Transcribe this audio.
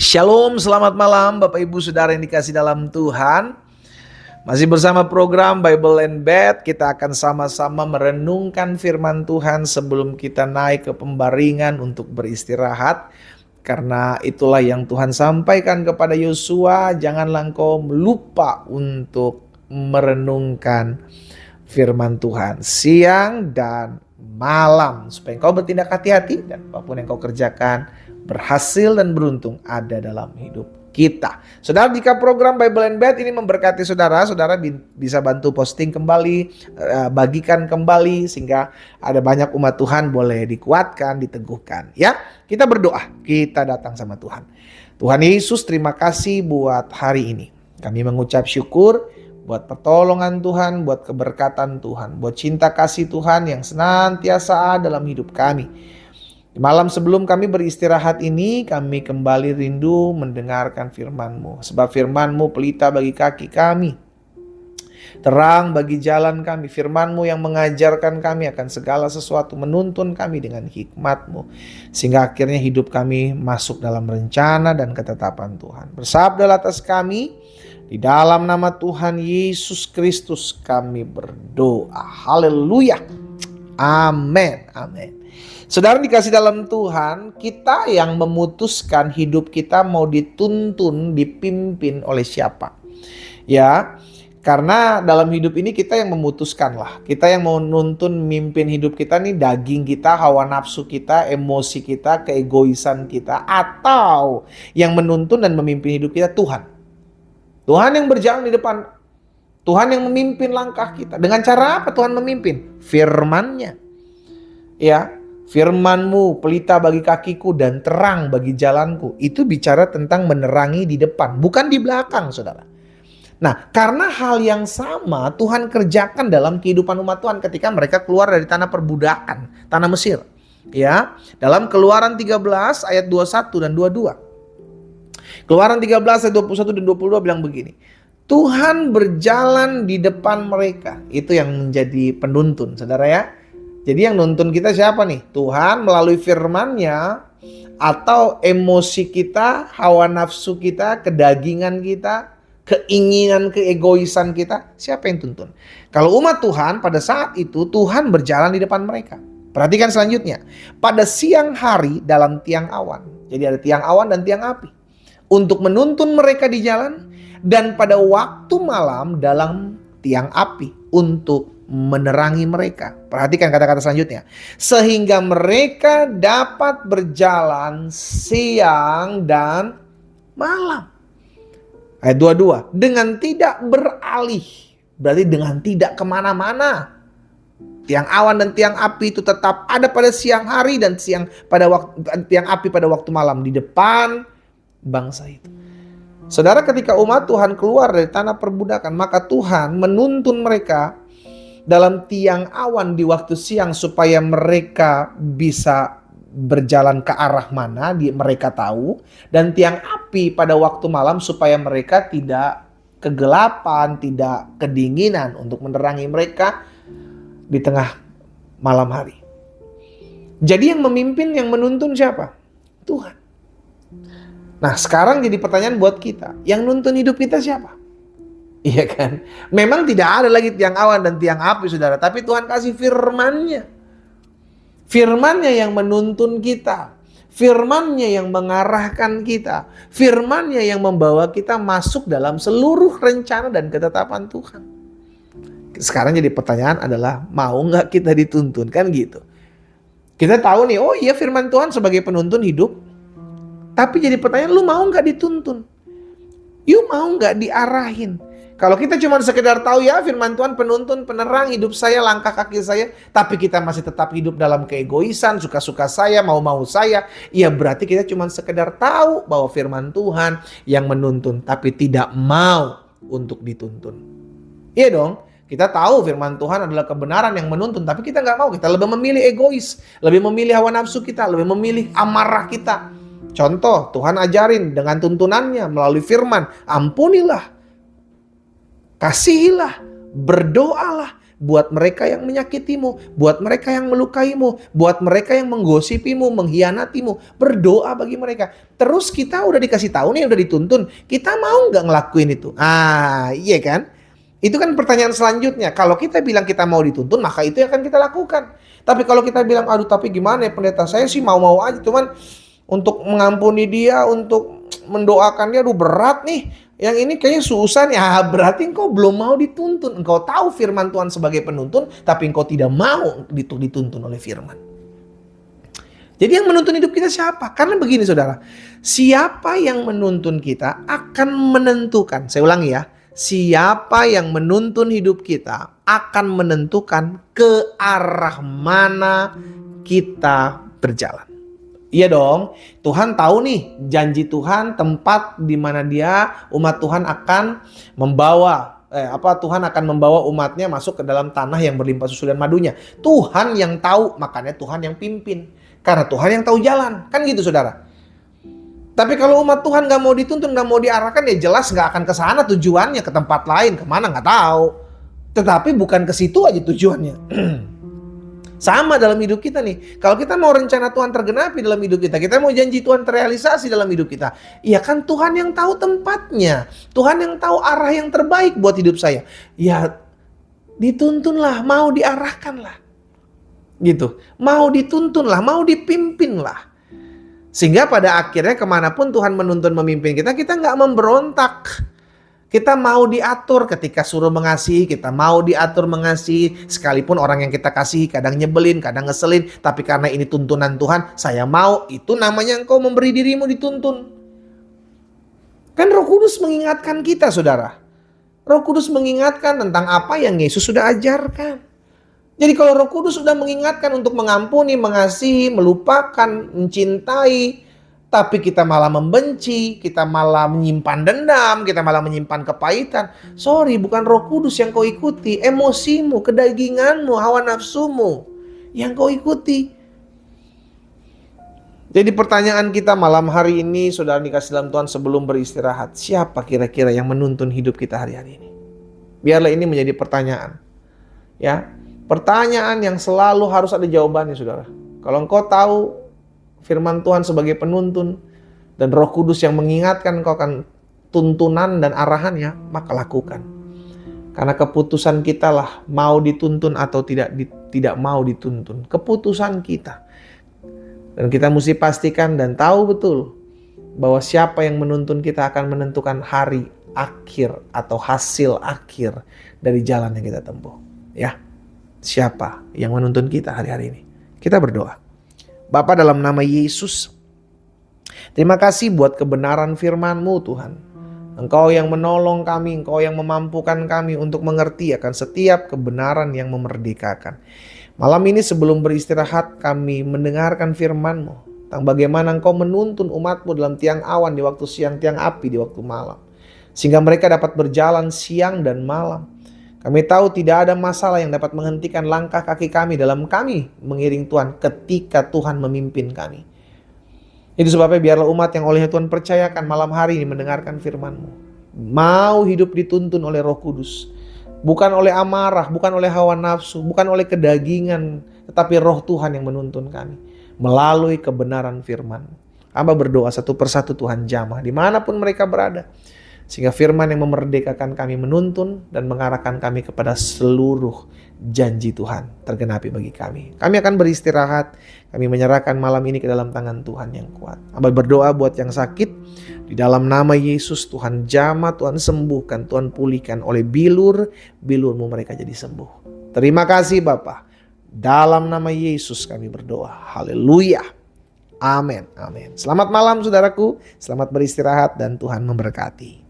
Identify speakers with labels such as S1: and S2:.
S1: Shalom, selamat malam Bapak Ibu Saudara yang dikasih dalam Tuhan. Masih bersama program Bible and Bed, kita akan sama-sama merenungkan firman Tuhan sebelum kita naik ke pembaringan untuk beristirahat. Karena itulah yang Tuhan sampaikan kepada Yosua, janganlah engkau lupa untuk merenungkan firman Tuhan siang dan malam, supaya engkau bertindak hati-hati dan apapun yang kau kerjakan berhasil dan beruntung ada dalam hidup kita. Saudara, jika program Bible and Bed ini memberkati saudara, saudara bisa bantu posting kembali, bagikan kembali sehingga ada banyak umat Tuhan boleh dikuatkan, diteguhkan. Ya, kita berdoa, kita datang sama Tuhan. Tuhan Yesus, terima kasih buat hari ini. Kami mengucap syukur buat pertolongan Tuhan, buat keberkatan Tuhan, buat cinta kasih Tuhan yang senantiasa ada dalam hidup kami. Di malam sebelum kami beristirahat ini, kami kembali rindu mendengarkan firman-Mu. Sebab firman-Mu pelita bagi kaki kami, terang bagi jalan kami. Firman-Mu yang mengajarkan kami akan segala sesuatu, menuntun kami dengan hikmat-Mu. Sehingga akhirnya hidup kami masuk dalam rencana dan ketetapan Tuhan. Bersabdalah atas kami, di dalam nama Tuhan Yesus Kristus kami berdoa. Haleluya. Amin. Amin. Saudara dikasih dalam Tuhan, kita yang memutuskan hidup kita mau dituntun, dipimpin oleh siapa. Ya, karena dalam hidup ini kita yang memutuskan lah. Kita yang mau nuntun mimpin hidup kita nih, daging kita, hawa nafsu kita, emosi kita, keegoisan kita. Atau yang menuntun dan memimpin hidup kita Tuhan. Tuhan yang berjalan di depan. Tuhan yang memimpin langkah kita. Dengan cara apa Tuhan memimpin? Firman-Nya. Ya, firman-Mu pelita bagi kakiku dan terang bagi jalanku. Itu bicara tentang menerangi di depan, bukan di belakang, saudara. Nah, karena hal yang sama Tuhan kerjakan dalam kehidupan umat Tuhan ketika mereka keluar dari tanah perbudakan, tanah Mesir. Ya, dalam Keluaran 13 ayat 21 dan 22. Keluaran 13 ayat 21 dan 22 bilang begini. Tuhan berjalan di depan mereka. Itu yang menjadi penuntun, saudara ya. Jadi yang nuntun kita siapa nih? Tuhan melalui firman-Nya atau emosi kita, hawa nafsu kita, kedagingan kita, keinginan, keegoisan kita. Siapa yang tuntun? Kalau umat Tuhan pada saat itu Tuhan berjalan di depan mereka. Perhatikan selanjutnya. Pada siang hari dalam tiang awan. Jadi ada tiang awan dan tiang api. Untuk menuntun mereka di jalan. Dan pada waktu malam dalam tiang api. Untuk menerangi mereka. Perhatikan kata-kata selanjutnya. Sehingga mereka dapat berjalan siang dan malam. Ayat 22. Dengan tidak beralih. Berarti dengan tidak kemana-mana. Tiang awan dan tiang api itu tetap ada pada siang hari dan tiang api pada waktu malam di depan bangsa itu. Saudara, ketika umat Tuhan keluar dari tanah perbudakan, maka Tuhan menuntun mereka dalam tiang awan di waktu siang supaya mereka bisa berjalan ke arah mana mereka tahu, dan tiang api pada waktu malam supaya mereka tidak kegelapan, tidak kedinginan untuk menerangi mereka di tengah malam hari. Jadi yang memimpin, yang menuntun siapa? Tuhan. Nah, sekarang jadi pertanyaan buat kita, yang nuntun hidup kita siapa? Iya kan? Memang tidak ada lagi tiang awan dan tiang api, saudara. Tapi Tuhan kasih firman-Nya. Firman-Nya yang menuntun kita. Firman-Nya yang mengarahkan kita. Firman-Nya yang membawa kita masuk dalam seluruh rencana dan ketetapan Tuhan. Sekarang jadi pertanyaan adalah, mau gak kita dituntun? Kan gitu. Kita tahu nih, oh iya firman Tuhan sebagai penuntun hidup. Tapi jadi pertanyaan, lu mau gak dituntun? You mau gak diarahin? Kalau kita cuma sekedar tahu ya firman Tuhan penuntun, penerang hidup saya, langkah kaki saya, tapi kita masih tetap hidup dalam keegoisan, suka-suka saya, mau-mau saya, ya berarti kita cuma sekedar tahu bahwa firman Tuhan yang menuntun, tapi tidak mau untuk dituntun. Iya dong, kita tahu firman Tuhan adalah kebenaran yang menuntun, tapi kita nggak mau, kita lebih memilih egois, lebih memilih hawa nafsu kita, lebih memilih amarah kita. Contoh, Tuhan ajarin dengan tuntunannya melalui firman, ampunilah, kasihilah, berdoalah, buat mereka yang menyakitimu, buat mereka yang melukaimu, buat mereka yang menggosipimu, mengkhianatimu. Berdoa bagi mereka. Terus kita udah dikasih tahu nih, udah dituntun. Kita mau nggak ngelakuin itu? Iya kan? Itu kan pertanyaan selanjutnya. Kalau kita bilang kita mau dituntun, maka itu yang akan kita lakukan. Tapi kalau kita bilang, aduh tapi gimana ya pendeta, saya sih mau-mau aja. Cuman untuk mengampuni dia, untuk mendoakan dia, aduh berat nih. Yang ini kayaknya susah nih. Berarti engkau belum mau dituntun. Engkau tahu firman Tuhan sebagai penuntun, tapi engkau tidak mau dituntun oleh firman. Jadi yang menuntun hidup kita siapa? Karena begini saudara, siapa yang menuntun kita akan menentukan. Saya ulangi ya, siapa yang menuntun hidup kita akan menentukan ke arah mana kita berjalan. Iya dong, Tuhan tahu nih janji Tuhan, tempat di mana dia, umat Tuhan akan membawa Tuhan akan membawa umatnya masuk ke dalam tanah yang berlimpah susu dan madunya. Tuhan yang tahu, makanya Tuhan yang pimpin. Karena Tuhan yang tahu jalan, kan gitu saudara. Tapi kalau umat Tuhan gak mau dituntun, gak mau diarahkan, ya jelas gak akan ke sana tujuannya, ke tempat lain, kemana gak tahu. Tetapi bukan ke situ aja tujuannya. Sama dalam hidup kita nih. Kalau kita mau rencana Tuhan tergenapi dalam hidup kita, kita mau janji Tuhan terrealisasi dalam hidup kita, ya kan Tuhan yang tahu tempatnya. Tuhan yang tahu arah yang terbaik buat hidup saya. Ya dituntunlah, mau diarahkanlah. Gitu. Mau dituntunlah, mau dipimpinlah. Sehingga pada akhirnya kemanapun Tuhan menuntun memimpin kita, kita gak memberontak. Kita mau diatur ketika suruh mengasihi, kita mau diatur mengasihi. Sekalipun orang yang kita kasihi kadang nyebelin, kadang ngeselin. Tapi karena ini tuntunan Tuhan, saya mau. Itu namanya engkau memberi dirimu dituntun. Kan Roh Kudus mengingatkan kita saudara. Roh Kudus mengingatkan tentang apa yang Yesus sudah ajarkan. Jadi kalau Roh Kudus sudah mengingatkan untuk mengampuni, mengasihi, melupakan, mencintai, tapi kita malah membenci, kita malah menyimpan dendam, kita malah menyimpan kepahitan. Sorry, bukan Roh Kudus yang kau ikuti. Emosimu, kedaginganmu, hawa nafsumu yang kau ikuti. Jadi pertanyaan kita malam hari ini, saudara dikasih dalam Tuhan, sebelum beristirahat, siapa kira-kira yang menuntun hidup kita hari-hari ini? Biarlah ini menjadi pertanyaan. Ya, pertanyaan yang selalu harus ada jawabannya saudara. Kalau engkau tahu firman Tuhan sebagai penuntun dan Roh Kudus yang mengingatkan kau akan tuntunan dan arahannya, maka lakukan. Karena keputusan kita lah mau dituntun atau tidak mau dituntun. Keputusan kita. Dan kita mesti pastikan dan tahu betul bahwa siapa yang menuntun kita akan menentukan hari akhir atau hasil akhir dari jalan yang kita tempuh. Ya, siapa yang menuntun kita hari-hari ini? Kita berdoa. Bapa, dalam nama Yesus, terima kasih buat kebenaran firman-Mu Tuhan. Engkau yang menolong kami, Engkau yang memampukan kami untuk mengerti akan setiap kebenaran yang memerdekakan. Malam ini sebelum beristirahat kami mendengarkan firman-Mu tentang bagaimana Engkau menuntun umat-Mu dalam tiang awan di waktu siang, tiang api di waktu malam. Sehingga mereka dapat berjalan siang dan malam. Kami tahu tidak ada masalah yang dapat menghentikan langkah kaki kami dalam kami mengiring Tuhan ketika Tuhan memimpin kami. Itu sebabnya biarlah umat yang oleh Tuhan percayakan malam hari ini mendengarkan firman-Mu. Mau hidup dituntun oleh Roh Kudus. Bukan oleh amarah, bukan oleh hawa nafsu, bukan oleh kedagingan. Tetapi Roh Tuhan yang menuntun kami melalui kebenaran firman. Hamba berdoa satu persatu Tuhan jamah dimanapun mereka berada. Sehingga firman yang memerdekakan kami menuntun dan mengarahkan kami kepada seluruh janji Tuhan tergenapi bagi kami. Kami akan beristirahat. Kami menyerahkan malam ini ke dalam tangan Tuhan yang kuat. Hamba berdoa buat yang sakit. Di dalam nama Yesus Tuhan jamah, Tuhan sembuhkan, Tuhan pulihkan oleh bilur-bilurmu mereka jadi sembuh. Terima kasih Bapa. Dalam nama Yesus kami berdoa. Haleluya. Amin. Amin. Selamat malam saudaraku. Selamat beristirahat dan Tuhan memberkati.